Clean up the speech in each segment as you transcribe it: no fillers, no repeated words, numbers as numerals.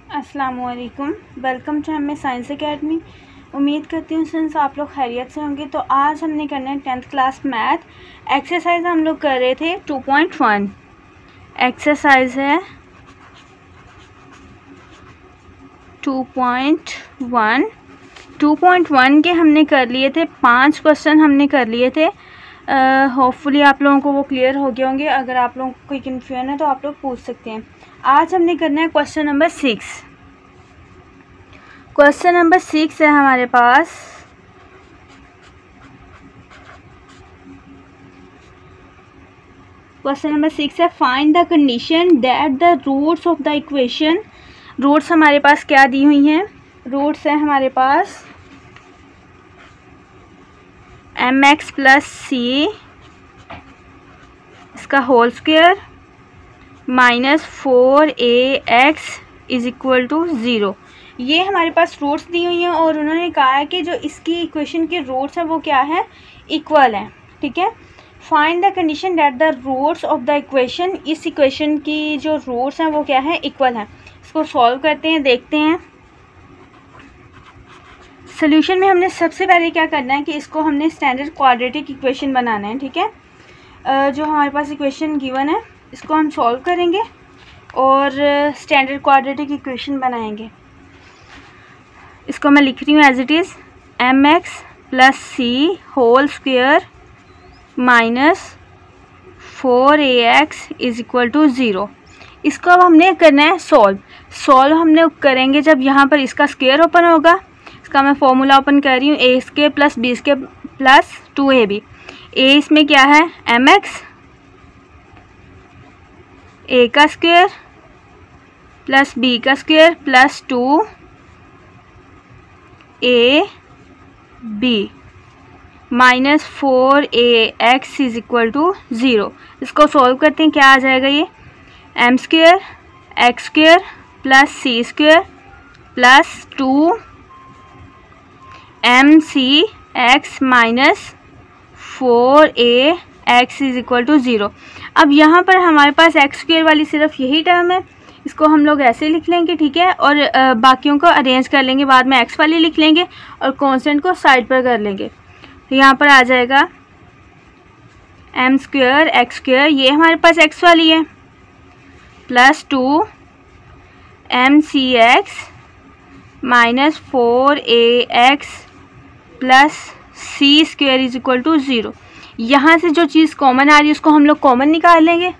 अस्सलामुअलैकुम, welcome to MA science academy. उम्मीद करती हूँ स्टूडेंट्स आप लोग खैरियत से होंगे। तो आज हमने करना है 10th क्लास मैथ एक्सरसाइज। हम लोग कर रहे थे 2.1 एक्सरसाइज है 2.1 के हमने कर लिए थे 5 क्वेश्चन हमने कर लिए थे। होपफुली आप लोगों को वो क्लियर हो गए होंगे। अगर आप लोगों को कोई कन्फ्यूजन है तो आप लोग पूछ सकते हैं। आज हमने करना है क्वेश्चन नंबर 6। क्वेश्चन नंबर 6 है हमारे पास। क्वेश्चन नंबर 6 है find the condition that the roots of the equation. Roots हमारे पास क्या दी हुई हैं? रूट्स है हमारे पास mx प्लस सी इसका whole square minus 4ax is equal to 0। ये हमारे पास रूट्स दी हुई हैं और उन्होंने कहा है कि जो इसकी इक्वेशन के रूट्स हैं वो क्या है, इक्वल हैं। ठीक है, find the condition that the roots of the equation, इस इक्वेशन की जो रूट्स हैं वो क्या है, इक्वल हैं। इसको सॉल्व करते हैं, देखते हैं। सोल्यूशन में हमने सबसे पहले क्या करना है कि इसको हमने स्टैंडर्ड क्वाड्रेटिक इक्वेशन बनाना है। ठीक है, जो हमारे पास इक्वेशन गिवन है इसको हम सॉल्व करेंगे और स्टैंडर्ड क्वाड्रेटिक इक्वेशन बनाएंगे। इसको मैं लिख रही हूँ as it is mx plus c whole square minus 4ax is equal to 0। इसको अब हमने करना है सॉल्व हमने करेंगे जब यहाँ पर इसका स्क्वायर ओपन होगा। इसका मैं फॉर्मूला ओपन कर रही हूँ, a square plus b square plus 2ab। ए इसमें क्या है, mx, ए का स्क्वायर प्लस बी का square plus 2ab minus 4ax is equal to 0। इसको सॉल्व करते हैं, क्या आ जाएगा ये, m square x square plus c square plus 2mcx minus 4ax is equal to 0। अब यहाँ पर हमारे पास एक्स स्क्वायर वाली सिर्फ यही टर्म है, इसको हम लोग ऐसे लिख लेंगे। ठीक है, और बाकियों को अरेंज कर लेंगे, बाद में एक्स वाली लिख लेंगे और कांस्टेंट को साइड पर कर लेंगे। तो यहाँ पर आ जाएगा एम स्क्वायर एक्स स्क्वायर, ये हमारे पास एक्स वाली है, plus 2mcx minus 4ax plus c square is equal to 0। यहाँ से जो चीज़ कॉमन आ रही है उसको हम लोग कॉमन निकाल लेंगे।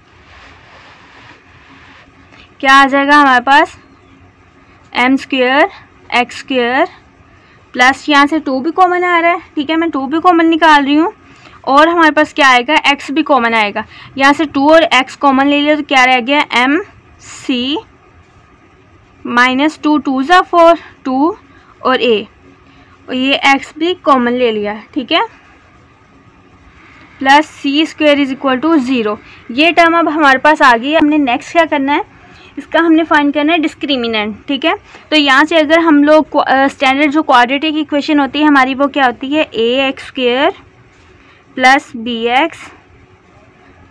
क्या आ जाएगा हमारे पास, m square x square plus यहाँ से 2 भी कॉमन आ रहा है। ठीक है, मैं 2 भी कॉमन निकाल रही हूँ और हमारे पास क्या आएगा, x भी कॉमन आएगा। यहाँ से 2 और x कॉमन ले लिया तो क्या रह गया, एम सी माइनस 2 2 ज़ा 4 2 और a, और ये x भी कॉमन ले लिया। ठीक है, plus c square is equal to 0। ये टर्म अब हमारे पास आ गई है। हमने नेक्स्ट क्या करना है, इसका हमने फाइंड करना है डिस्क्रिमिनेंट। ठीक है, तो यहाँ से अगर हम लोग स्टैंडर्ड जो क्वाड्रेटिक इक्वेशन होती है हमारी वो क्या होती है, ax square plus bx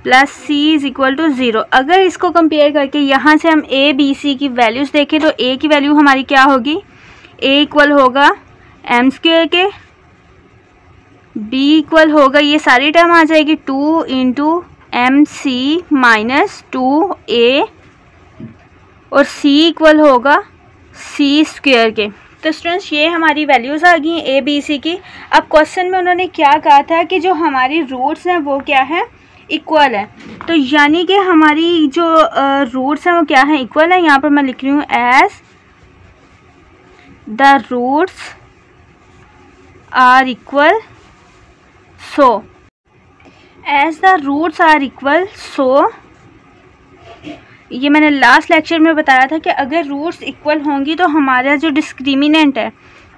plus c is equal to 0। अगर इसको कंपेयर करके यहाँ से हम a b c की वैल्यूज़ देखें तो a की वैल्यू हमारी क्या होगी, a इक्वल होगा m स्क्वायर के, b इक्वल होगा, ये सारी टर्म आ जाएगी 2 into m c minus 2a और c इक्वल होगा c स्क्वायर के। तो स्टूडेंट्स ये हमारी वैल्यूज़ आ गई a b c की। अब क्वेश्चन में उन्होंने क्या कहा था कि जो हमारी रूट्स हैं वो क्या है, इक्वल है। तो यानी कि हमारी जो रूट्स हैं वो क्या है, इक्वल है। यहाँ पर मैं लिख रही हूँ as the roots are equal so, as the roots are equal so, ये मैंने लास्ट लेक्चर में बताया था कि अगर रूट्स इक्वल होंगी तो हमारा जो डिस्क्रिमिनेंट है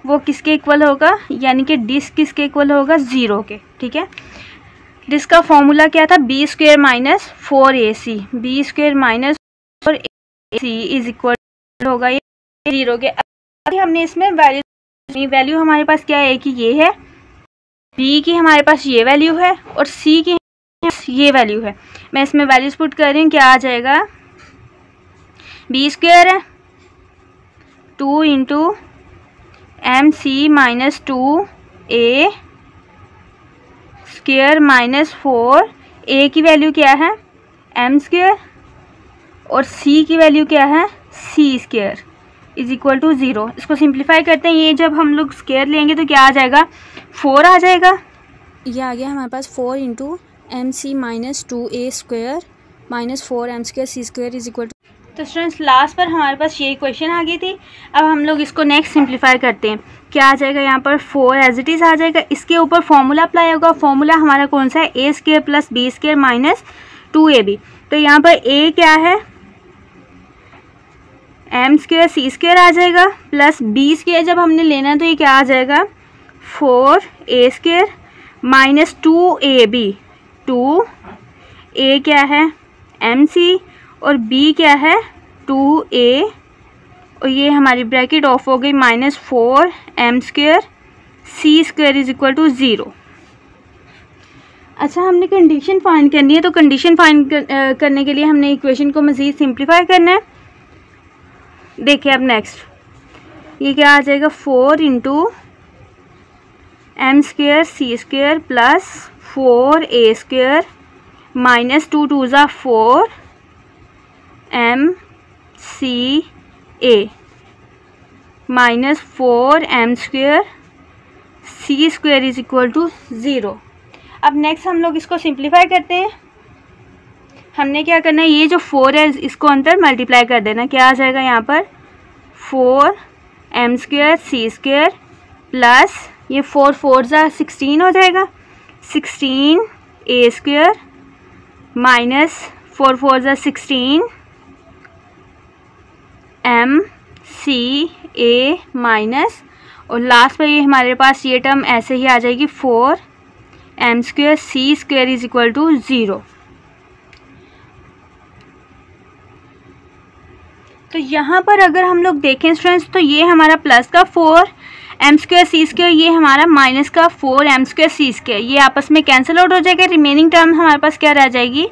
वो किसके इक्वल होगा, यानी कि डिस किसके इक्वल होगा, 0 के। ठीक है, डिस का फॉर्मूला क्या था, b square minus 4ac, b square minus 4ac is equal होगा ये 0 के। अभी हमने इसमें वैल्यू हमारे पास क्या है, कि ये है, बी की हमारे पास ये वैल्यू है और सी की ये वैल्यू है। मैं इसमें वैल्यूज पुट कर रही हूँ, क्या आ जाएगा, बी स्क्वायर है 2 into m c minus 2a square minus 4a की वैल्यू क्या है m स्क्वायर और c की वैल्यू क्या है c square is equal to 0। इसको सिंप्लीफाई करते हैं, ये जब हम लोग स्क्वायर लेंगे तो क्या आ जाएगा 4 आ जाएगा। ये आ गया हमारे पास 4 into m c minus 2a square minus 4m square c square is equal to. तो स्टूडेंट्स लास्ट पर हमारे पास ये क्वेश्चन आ गई थी। अब हम लोग इसको नेक्स्ट सिंप्लीफाई करते हैं। क्या आ जाएगा यहाँ पर 4 एज इट इज़ आ जाएगा। इसके ऊपर फॉर्मूला अप्लाई होगा। फॉर्मूला हमारा कौन सा है a square plus b square minus 2ab। तो यहाँ पर a क्या है m स्क्वायर c स्क्वायर आ जाएगा प्लस b स्क्वायर जब हमने लेना है तो ये क्या आ जाएगा 4a square minus 2ab। 2a क्या है mc और b क्या है 2a और ये हमारी ब्रैकेट ऑफ हो गई minus 4m square c square is equal to 0। अच्छा, हमने कंडीशन फाइंड करनी है, तो कंडीशन फाइंड करने के लिए हमने इक्वेशन को मज़ीद सिंप्लीफाई करना है। देखिए अब नेक्स्ट ये क्या आ जाएगा 4 into m square c square plus 4a square minus 2 2 ज़ा 4 m c a minus 4m square c square is equal to 0। अब नेक्स्ट हम लोग इसको सिंप्लीफाई करते हैं। हमने क्या करना है, ये जो 4 है इसको अंदर मल्टीप्लाई कर देना। क्या आ जाएगा यहाँ पर 4m square c square plus ये 4 4 ज़ा 16 हो जाएगा 16a स्क्वायर माइनस 4 4 ज़ा 16 m c a माइनस और लास्ट पर ये हमारे पास ये टर्म ऐसे ही आ जाएगी 4m square c square is equal to 0। तो यहाँ पर अगर हम लोग देखें स्टूडेंट्स तो ये हमारा प्लस का 4m स्क्वायर c स्क्वायर, ये हमारा माइनस का 4m स्क्वायर c स्क्वायर, ये आपस में कैंसिल आउट हो जाएगा। रिमेनिंग टर्म हमारे पास क्या रह जाएगी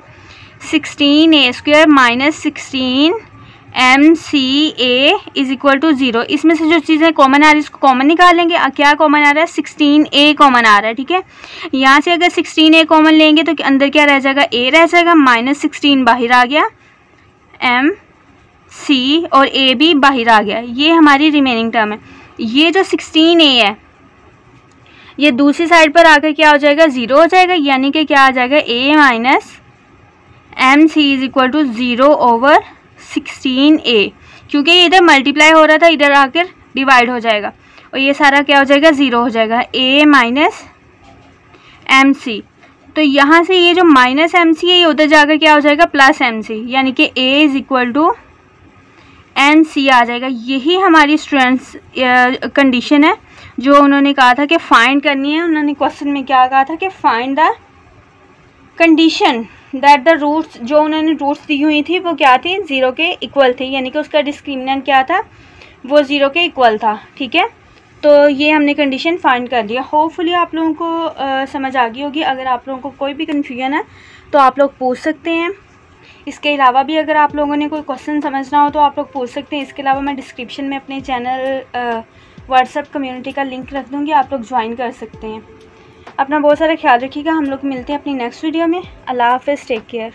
16a square minus 16m c a is equal to 0। इसमें से जो चीज़ें कॉमन आ रही है इसको कॉमन निकालेंगे। क्या कॉमन आ रहा है 16a कॉमन आ रहा है, ठीक है। यहाँ से अगर 16a कॉमन लेंगे तो अंदर क्या रह जाएगा a रह जाएगा माइनस 16 बाहर आ गया m c और a भी बाहर आ गया। ये हमारी रिमेनिंग टर्म है। ये जो 16a है ये दूसरी साइड पर आकर क्या हो जाएगा 0 हो जाएगा, यानी कि क्या आ जाएगा a minus m c is equal to 0 over 16a, क्योंकि ये इधर मल्टीप्लाई हो रहा था इधर आकर डिवाइड हो जाएगा और ये सारा क्या हो जाएगा 0 हो जाएगा a माइनस एम सी। तो यहाँ से ये जो माइनस एम सी है ये उधर जाकर क्या हो जाएगा प्लस एम सी, यानी कि a is equal to n c आ जाएगा। यही हमारी स्टूडेंट्स कंडीशन है जो उन्होंने कहा था कि फाइंड करनी है। उन्होंने क्वेश्चन में क्या कहा था कि find the condition that the roots, जो उन्होंने रूट्स दी हुई थी वो क्या थी 0 के इक्वल थी, यानी कि उसका डिस्क्रिमिनेंट क्या था वो 0 के इक्वल था, ठीक है। तो ये हमने कंडीशन फाइंड कर लिया। होपफुली आप लोगों को समझ आ गई होगी। अगर आप लोगों को कोई भी कन्फ्यूजन है तो आप लोग पूछ सकते हैं। इसके अलावा भी अगर आप लोगों ने कोई क्वेश्चन समझना हो तो आप लोग पूछ सकते हैं। इसके अलावा मैं डिस्क्रिप्शन में अपने चैनल व्हाट्सएप कम्युनिटी का लिंक रख दूँगी, आप लोग ज्वाइन कर सकते हैं। अपना बहुत सारा ख्याल रखिएगा। हम लोग मिलते हैं अपनी नेक्स्ट वीडियो में। अल्लाह हाफ़िज़, टेक केयर।